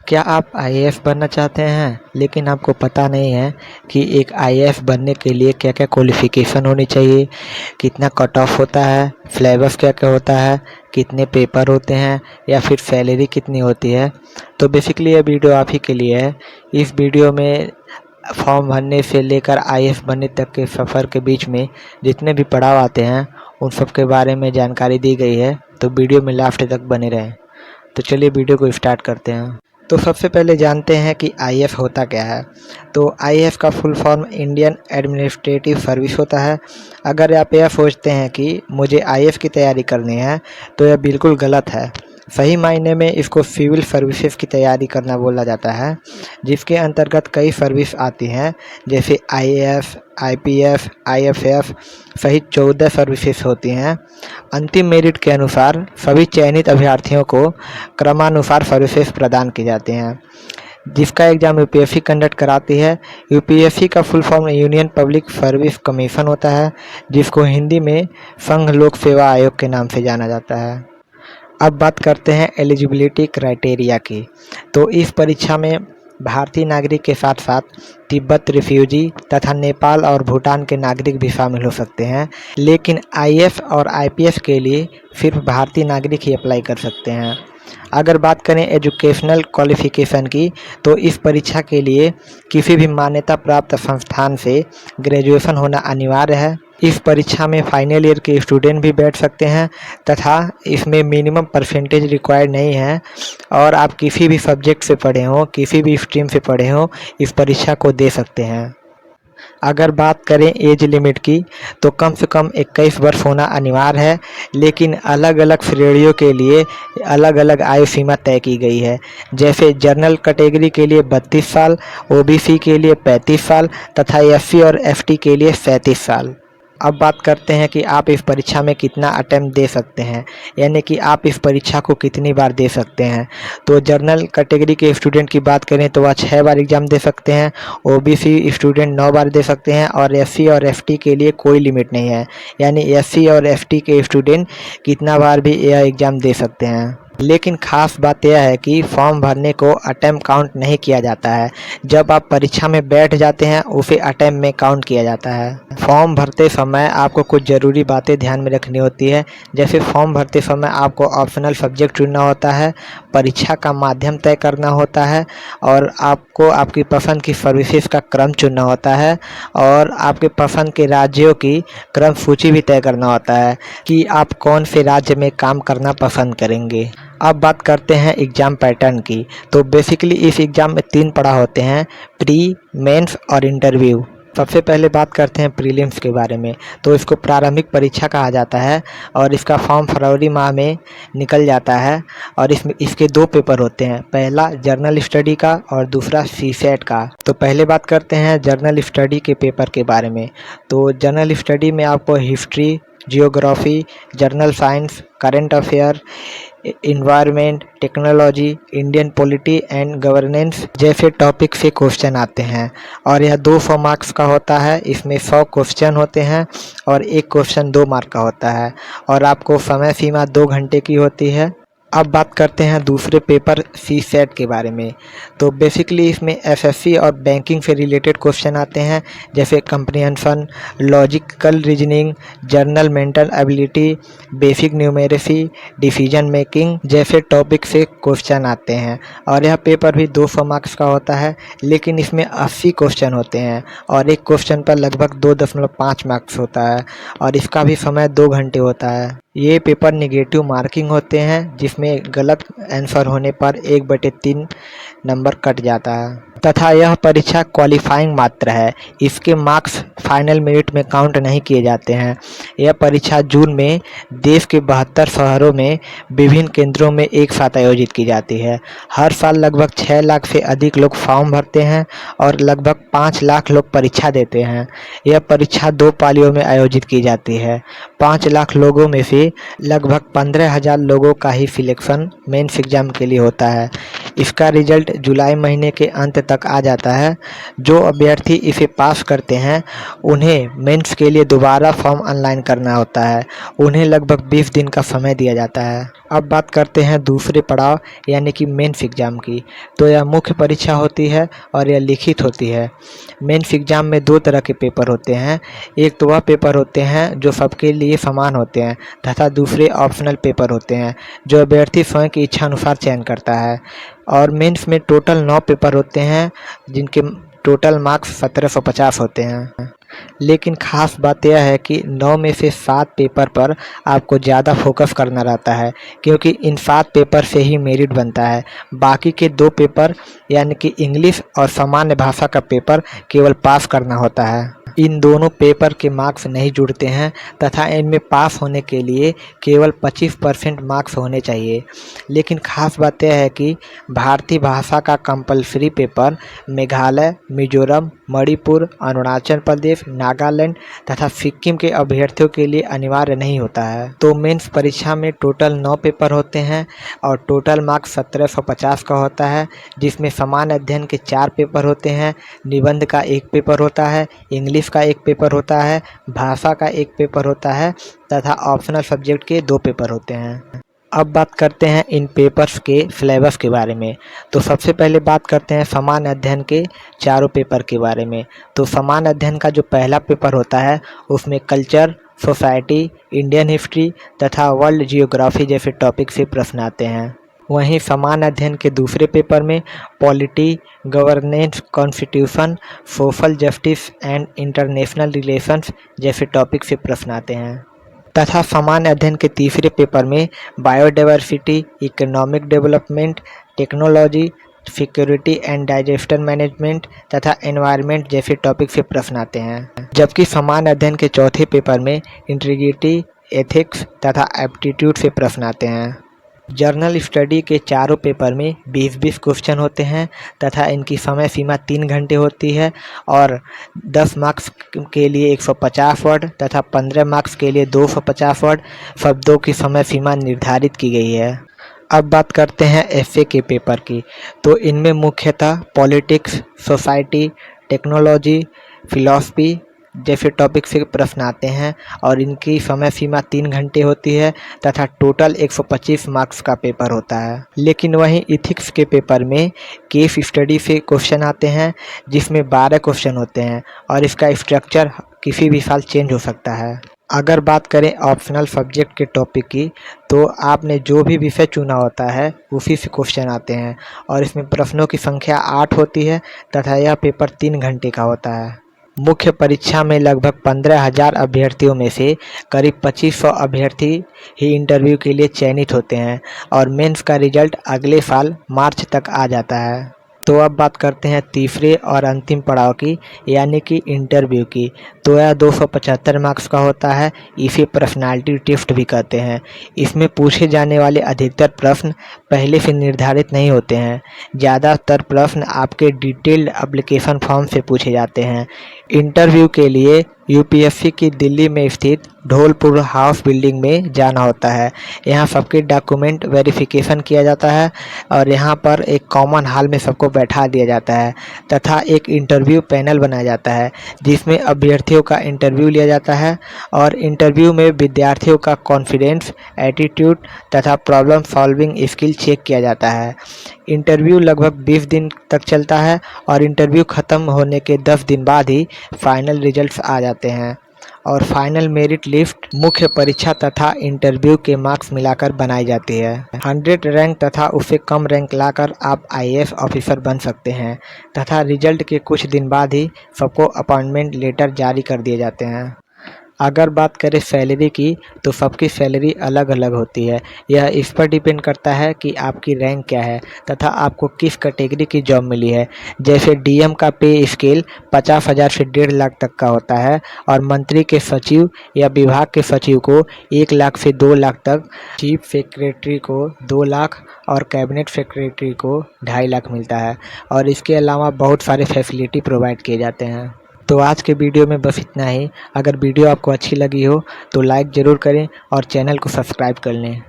क्या आप आईएएस बनना चाहते हैं लेकिन आपको पता नहीं है कि एक आईएएस बनने के लिए क्या क्या क्वालिफ़िकेशन होनी चाहिए, कितना कट ऑफ होता है, सिलेबस क्या क्या होता है, कितने पेपर होते हैं या फिर सैलरी कितनी होती है। तो बेसिकली ये वीडियो आप ही के लिए है। इस वीडियो में फॉर्म भरने से लेकर आईएएस बनने तक के सफ़र के बीच में जितने भी पड़ाव आते हैं उन सब के बारे में जानकारी दी गई है, तो वीडियो में लास्ट तक बने रहें। तो चलिए वीडियो को स्टार्ट करते हैं। तो सबसे पहले जानते हैं कि आईएएस होता क्या है। तो आईएएस का full form Indian administrative service होता है। अगर आप यह सोचते हैं कि मुझे आईएएस की तैयारी करनी है तो यह बिल्कुल गलत है। सही मायने में इसको सिविल सर्विसेज की तैयारी करना बोला जाता है, जिसके अंतर्गत कई सर्विस आती हैं जैसे आईएएस, आईपीएस, आईएफएस सहित 14 सर्विसेज होती हैं। अंतिम मेरिट के अनुसार सभी चयनित अभ्यर्थियों को क्रमानुसार सर्विसेज प्रदान की जाती हैं, जिसका एग्ज़ाम यूपीएससी कंडक्ट कराती है। यूपीएससी का full form union public service commission होता है, जिसको हिंदी में संघ लोक सेवा आयोग के नाम से जाना जाता है। अब बात करते हैं एलिजिबिलिटी क्राइटेरिया की। तो इस परीक्षा में भारतीय नागरिक के साथ साथ तिब्बत रिफ्यूजी तथा नेपाल और भूटान के नागरिक भी शामिल हो सकते हैं, लेकिन आईएएस और आईपीएस के लिए सिर्फ भारतीय नागरिक ही अप्लाई कर सकते हैं। अगर बात करें एजुकेशनल क्वालिफ़िकेशन की, तो इस परीक्षा के लिए किसी भी मान्यता प्राप्त संस्थान से ग्रेजुएशन होना अनिवार्य है। इस परीक्षा में फाइनल ईयर के स्टूडेंट भी बैठ सकते हैं तथा इसमें मिनिमम परसेंटेज रिक्वायर्ड नहीं है, और आप किसी भी सब्जेक्ट से पढ़े हों, किसी भी स्ट्रीम से पढ़े हों, इस परीक्षा को दे सकते हैं। अगर बात करें एज लिमिट की, तो कम से कम 21 वर्ष होना अनिवार्य है, लेकिन अलग अलग श्रेणियों के लिए अलग अलग आयु सीमा तय की गई है। जैसे जनरल कैटेगरी के लिए 32 साल, ओबीसी के लिए 35 साल तथा एससी और एसटी के लिए 37 साल। अब बात करते हैं कि आप इस परीक्षा में कितना अटेम्प्ट दे सकते हैं, यानी कि आप इस परीक्षा को कितनी बार दे सकते हैं। तो जनरल कैटेगरी के स्टूडेंट की बात करें तो वह 6 बार एग्ज़ाम दे सकते हैं, ओबीसी स्टूडेंट 9 बार दे सकते हैं और एससी और एसटी के लिए कोई लिमिट नहीं है, यानी एससी और एसटी के स्टूडेंट कितना बार भी यह एग्ज़ाम दे सकते हैं। लेकिन ख़ास बात यह है कि फॉर्म भरने को अटेम्प्ट काउंट नहीं किया जाता है। जब आप परीक्षा में बैठ जाते हैं उसे अटेम्प्ट में काउंट किया जाता है। फॉर्म भरते समय आपको कुछ ज़रूरी बातें ध्यान में रखनी होती है। जैसे फॉर्म भरते समय आपको ऑप्शनल सब्जेक्ट चुनना होता है, परीक्षा का माध्यम तय करना होता है, और आपको आपकी पसंद की सर्विसेज का क्रम चुनना होता है, और आपके पसंद के राज्यों की क्रम सूची भी तय करना होता है कि आप कौन से राज्य में काम करना पसंद करेंगे। अब बात करते हैं एग्ज़ाम पैटर्न की। तो बेसिकली इस एग्ज़ाम में 3 पड़ाव होते हैं, प्री, मेंस और इंटरव्यू। सबसे पहले बात करते हैं प्रीलिम्स के बारे में। तो इसको प्रारंभिक परीक्षा कहा जाता है और इसका फॉर्म फरवरी माह में निकल जाता है, और इसके 2 पेपर होते हैं, पहला जर्नल स्टडी का और दूसरा सीसेट का। तो पहले बात करते हैं जर्नल स्टडी के पेपर के बारे में। तो जर्नल स्टडी में आपको history, geography, general science, current affair, environment, technology, Indian polity and governance जैसे टॉपिक से क्वेश्चन आते हैं, और यह 200 मार्क्स का होता है। इसमें 100 क्वेश्चन होते हैं और एक क्वेश्चन 2 मार्क का होता है, और आपको समय सीमा 2 घंटे की होती है। अब बात करते हैं दूसरे पेपर सीसेट के बारे में। तो बेसिकली इसमें एसएससी और बैंकिंग से रिलेटेड क्वेश्चन आते हैं, जैसे comprehension, logical reasoning, general mental ability, basic numeracy, decision making जैसे टॉपिक से क्वेश्चन आते हैं, और यह पेपर भी 200 मार्क्स का होता है, लेकिन इसमें 80 क्वेश्चन होते हैं और एक क्वेश्चन पर लगभग 2.5 मार्क्स होता है, और इसका भी समय 2 घंटे होता है। ये पेपर नेगेटिव मार्किंग होते हैं, जिसमें गलत आंसर होने पर 1/3 नंबर कट जाता है, तथा यह परीक्षा क्वालिफाइंग मात्र है। इसके मार्क्स फाइनल मेरिट में काउंट नहीं किए जाते हैं। यह परीक्षा जून में देश के 72 शहरों में विभिन्न केंद्रों में एक साथ आयोजित की जाती है। हर साल लगभग 6 लाख से अधिक लोग फॉर्म भरते हैं और लगभग 5 लाख लोग परीक्षा देते हैं। यह परीक्षा 2 पालियों में आयोजित की जाती है। 5 लाख लोगों में से लगभग 15,000 लोगों का ही सिलेक्शन मेंस एग्जाम के लिए होता है। इसका रिजल्ट जुलाई महीने के अंत तक आ जाता है। जो अभ्यर्थी इसे पास करते हैं उन्हें मेंस के लिए दोबारा फॉर्म ऑनलाइन करना होता है। उन्हें लगभग 20 दिन का समय दिया जाता है। अब बात करते हैं दूसरे पड़ाव यानी कि मेंस एग्ज़ाम की। तो यह मुख्य परीक्षा होती है और यह लिखित होती है। मेंस एग्ज़ाम में 2 तरह के पेपर होते हैं। एक तो वह पेपर होते हैं जो सबके लिए समान होते हैं तथा दूसरे ऑप्शनल पेपर होते हैं जो अभ्यर्थी स्वयं की इच्छा अनुसार चयन करता है। और मेंस में टोटल 9 पेपर होते हैं जिनके टोटल मार्क्स 1750 होते हैं। लेकिन ख़ास बात यह है कि 9 में से 7 पेपर पर आपको ज़्यादा फोकस करना रहता है क्योंकि इन 7 पेपर से ही मेरिट बनता है। बाकी के 2 पेपर यानी कि इंग्लिश और सामान्य भाषा का पेपर केवल पास करना होता है। इन दोनों पेपर के मार्क्स नहीं जुड़ते हैं तथा इनमें पास होने के लिए केवल 25% मार्क्स होने चाहिए। लेकिन ख़ास बात यह है कि भारतीय भाषा का कंपल्सरी पेपर मेघालय, मिजोरम, मणिपुर, अरुणाचल प्रदेश, नागालैंड तथा सिक्किम के अभ्यर्थियों के लिए अनिवार्य नहीं होता है। तो मेंस परीक्षा में टोटल 9 पेपर होते हैं और टोटल मार्क्स 1750 का होता है, जिसमें सामान्य अध्ययन के 4 पेपर होते हैं, निबंध का 1 पेपर होता है, इंग्लिश का 1 पेपर होता है, भाषा का 1 पेपर होता है तथा ऑप्शनल सब्जेक्ट के 2 पेपर होते हैं। अब बात करते हैं इन पेपर्स के सिलेबस के बारे में। तो सबसे पहले बात करते हैं सामान्य अध्ययन के चारों पेपर के बारे में। तो सामान्य अध्ययन का जो पहला पेपर होता है उसमें कल्चर, सोसाइटी, इंडियन हिस्ट्री तथा वर्ल्ड जियोग्राफी जैसे टॉपिक से प्रश्न आते हैं। वहीं सामान्य अध्ययन के दूसरे पेपर में polity, governance, constitution, social justice and international relations जैसे टॉपिक से प्रश्न आते हैं। तथा सामान्य अध्ययन के तीसरे पेपर में biodiversity, economic development, technology, security and disaster management तथा एनवायरनमेंट जैसे टॉपिक से प्रश्न आते हैं। जबकि सामान्य अध्ययन के चौथे पेपर में इंटीग्रिटी, एथिक्स तथा एप्टीट्यूड से प्रश्न आते हैं। जर्नल स्टडी के चारों पेपर में 20-20 क्वेश्चन होते हैं तथा इनकी समय सीमा 3 घंटे होती है और 10 मार्क्स के लिए 150 वर्ड तथा 15 मार्क्स के लिए 250 वर्ड शब्दों की समय सीमा निर्धारित की गई है। अब बात करते हैं एसए के पेपर की। तो इनमें मुख्यतः पॉलिटिक्स, सोसाइटी, टेक्नोलॉजी, फिलॉसफी जैसे टॉपिक से प्रश्न आते हैं और इनकी समय सीमा 3 घंटे होती है तथा टोटल 125 मार्क्स का पेपर होता है। लेकिन वहीं इथिक्स के पेपर में केस स्टडी से क्वेश्चन आते हैं जिसमें 12 क्वेश्चन होते हैं और इसका स्ट्रक्चर किसी भी साल चेंज हो सकता है। अगर बात करें ऑप्शनल सब्जेक्ट के टॉपिक की तो आपने जो भी विषय चुना होता है उसी से क्वेश्चन आते हैं और इसमें प्रश्नों की संख्या 8 होती है तथा यह पेपर 3 घंटे का होता है। मुख्य परीक्षा में लगभग 15,000 अभ्यर्थियों में से करीब 2500 अभ्यर्थी ही इंटरव्यू के लिए चयनित होते हैं और मेंस का रिजल्ट अगले साल मार्च तक आ जाता है। तो अब बात करते हैं तीसरे और अंतिम पड़ाव की यानी कि इंटरव्यू की। तो यह 275 मार्क्स का होता है। इसे पर्सनालिटी टेस्ट भी कहते हैं। इसमें पूछे जाने वाले अधिकतर प्रश्न पहले से निर्धारित नहीं होते हैं। ज़्यादातर प्रश्न आपके डिटेल्ड एप्लीकेशन फॉर्म से पूछे जाते हैं। इंटरव्यू के लिए यूपीएससी की दिल्ली में स्थित ढोलपुर हाउस बिल्डिंग में जाना होता है। यहाँ सबके डॉक्यूमेंट वेरिफिकेशन किया जाता है और यहाँ पर एक कॉमन हॉल में सबको बैठा दिया जाता है तथा एक इंटरव्यू पैनल बनाया जाता है जिसमें अभ्यर्थियों का इंटरव्यू लिया जाता है और इंटरव्यू में विद्यार्थियों का कॉन्फिडेंस, एटीट्यूड तथा प्रॉब्लम सॉल्विंग स्किल चेक किया जाता है। इंटरव्यू लगभग 20 दिन तक चलता है और इंटरव्यू ख़त्म होने के 10 दिन बाद ही फाइनल रिजल्ट्स आ जाते हैं और फाइनल मेरिट लिस्ट मुख्य परीक्षा तथा इंटरव्यू के मार्क्स मिलाकर बनाई जाती है। 100 रैंक तथा उससे कम रैंक लाकर आप आईएएस ऑफिसर बन सकते हैं तथा रिजल्ट के कुछ दिन बाद ही सबको अपॉइंटमेंट लेटर जारी कर दिए जाते हैं। अगर बात करें सैलरी की तो सबकी सैलरी अलग अलग होती है। यह इस पर डिपेंड करता है कि आपकी रैंक क्या है तथा आपको किस कैटेगरी की जॉब मिली है। जैसे डीएम का पे स्केल 50,000 से 1.5 लाख तक का होता है और मंत्री के सचिव या विभाग के सचिव को 1 लाख से 2 लाख तक, चीफ सेक्रेटरी को 2 लाख और कैबिनेट सेक्रेटरी को 2.5 लाख मिलता है और इसके अलावा बहुत सारे फैसिलिटी प्रोवाइड किए जाते हैं। तो आज के वीडियो में बस इतना ही। अगर वीडियो आपको अच्छी लगी हो तो लाइक ज़रूर करें और चैनल को सब्सक्राइब कर लें।